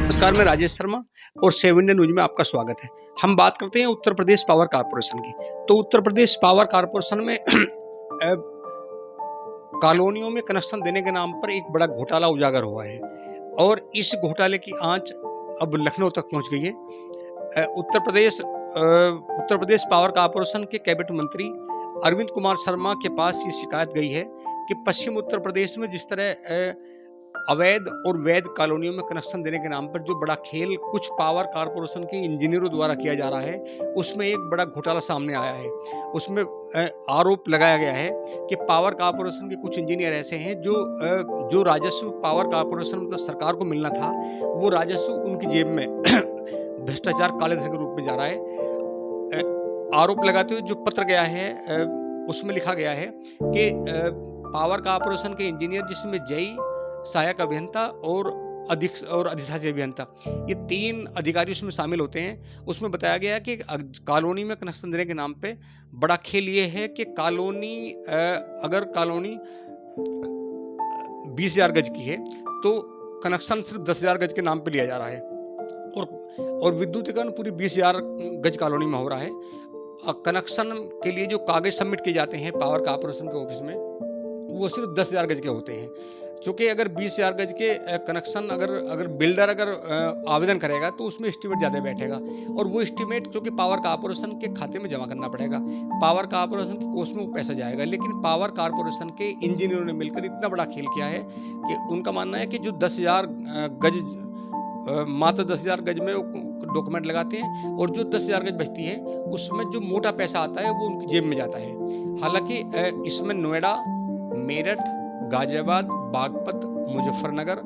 नमस्कार, मैं राजेश शर्मा और 7 इंडिया न्यूज़ में आपका स्वागत है। हम बात करते हैं उत्तर प्रदेश पावर कॉर्पोरेशन की। तो उत्तर प्रदेश पावर कॉर्पोरेशन में कॉलोनियों में कनेक्शन देने के नाम पर एक बड़ा घोटाला उजागर हुआ है और इस घोटाले की आंच अब लखनऊ तक पहुंच गई है। उत्तर प्रदेश पावर कॉर्पोरेशन के कैबिनेट मंत्री अरविंद कुमार शर्मा के पास ये शिकायत गई है कि पश्चिम उत्तर प्रदेश में जिस तरह अवैध और वैध कॉलोनियों में कनेक्शन देने के नाम पर जो बड़ा खेल कुछ पावर कॉर्पोरेशन के इंजीनियरों द्वारा किया जा रहा है, उसमें एक बड़ा घोटाला सामने आया है। उसमें आरोप लगाया गया है कि पावर कॉर्पोरेशन के कुछ इंजीनियर ऐसे हैं जो राजस्व पावर कॉर्पोरेशन मतलब सरकार को मिलना था, वो राजस्व उनकी जेब में भ्रष्टाचार काले धन के रूप में जा रहा है। आरोप लगाते हुए जो पत्र गया है उसमें लिखा गया है कि पावर कॉर्पोरेशन के इंजीनियर जिसमें जेई, सहायक अभियंता और अधिशासी अभियंता, ये 3 अधिकारी उसमें शामिल होते हैं। उसमें बताया गया है कि कॉलोनी में कनेक्शन देने के नाम पे बड़ा खेल ये है कि अगर कॉलोनी 20,000 गज की है तो कनेक्शन सिर्फ 10,000 गज के नाम पे लिया जा रहा है और विद्युतीकरण पूरी 20,000 गज कॉलोनी में हो रहा है। कनेक्शन के लिए जो कागज सबमिट किए जाते हैं पावर कॉर्पोरेशन के ऑफिस में, वो सिर्फ 10,000 गज के होते हैं। चूँकि अगर 20,000 गज के कनेक्शन अगर बिल्डर आवेदन करेगा तो उसमें एस्टीमेट ज़्यादा बैठेगा और वो एस्टीमेट क्योंकि पावर कॉर्पोरेशन के खाते में जमा करना पड़ेगा, पावर कॉर्पोरेशन के कोष में वो पैसा जाएगा। लेकिन पावर कॉर्पोरेशन के इंजीनियरों ने मिलकर इतना बड़ा खेल किया है कि उनका मानना है कि जो 10,000 गज मात्र 10,000 गज में वो डॉक्यूमेंट लगाते हैं और जो 10,000 गज बचती है उसमें जो मोटा पैसा आता है वो उनकी जेब में जाता है। हालांकि इसमें नोएडा, मेरठ, गाजियाबाद, बागपत, मुजफ्फरनगर,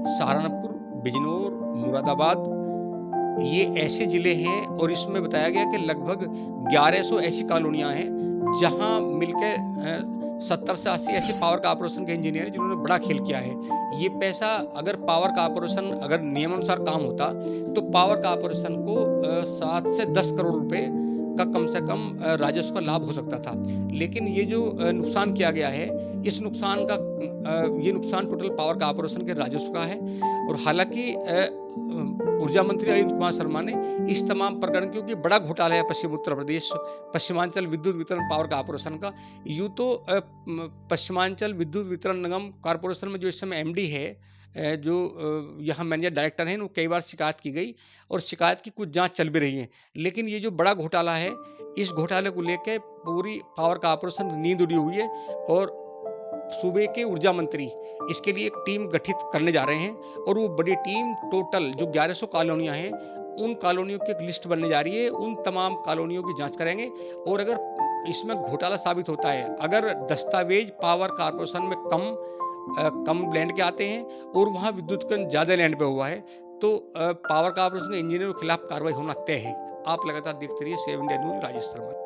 सहारनपुर, बिजनौर, मुरादाबाद ये ऐसे ज़िले हैं और इसमें बताया गया कि लगभग 1100 ऐसी कॉलोनियाँ हैं जहाँ मिलकर 70 से 80 ऐसे पावर कॉर्पोरेशन के इंजीनियर हैं जिन्होंने बड़ा खेल किया है। ये पैसा अगर पावर कॉर्पोरेशन अगर नियमानुसार काम होता तो पावर कॉर्पोरेशन को 7 से 10 करोड़ रुपए का कम से कम राजस्व का लाभ हो सकता था। लेकिन ये जो नुकसान किया गया है, इस नुकसान का ये नुकसान टोटल पावर कॉर्पोरेशन के राजस्व का है। और हालांकि ऊर्जा मंत्री अरविंद कुमार शर्मा ने इस तमाम प्रकरण, क्योंकि बड़ा घोटाला है पश्चिम उत्तर प्रदेश पश्चिमांचल विद्युत वितरण पावर कॉर्पोरेशन का। यूँ तो पश्चिमांचल विद्युत वितरण निगम कॉर्पोरेशन में जो इस समय एमडी है, जो यहाँ मैनेजर डायरेक्टर हैं, वो कई बार शिकायत की गई और शिकायत की कुछ जांच चल भी रही है। लेकिन ये जो बड़ा घोटाला है, इस घोटाले को लेकर पूरी पावर कॉर्पोरेशन नींद उड़ी हुई है और सूबे के ऊर्जा मंत्री इसके लिए एक टीम गठित करने जा रहे हैं और वो बड़ी टीम टोटल जो 1100 कॉलोनियां हैं, उन कॉलोनियों की एक लिस्ट बनने जा रही है। उन तमाम कॉलोनियों की जांच करेंगे और अगर इसमें घोटाला साबित होता है, अगर दस्तावेज पावर कॉर्पोरेशन में कम लैंड के आते हैं और वहाँ विद्युतीकरण ज़्यादा लैंड पे हुआ है, तो पावर कॉर्पोरेशन के इंजीनियरों के खिलाफ कार्रवाई होना तय है। आप लगातार देखते रहिए 7 इंडिया न्यूज़। राजेश शर्मा।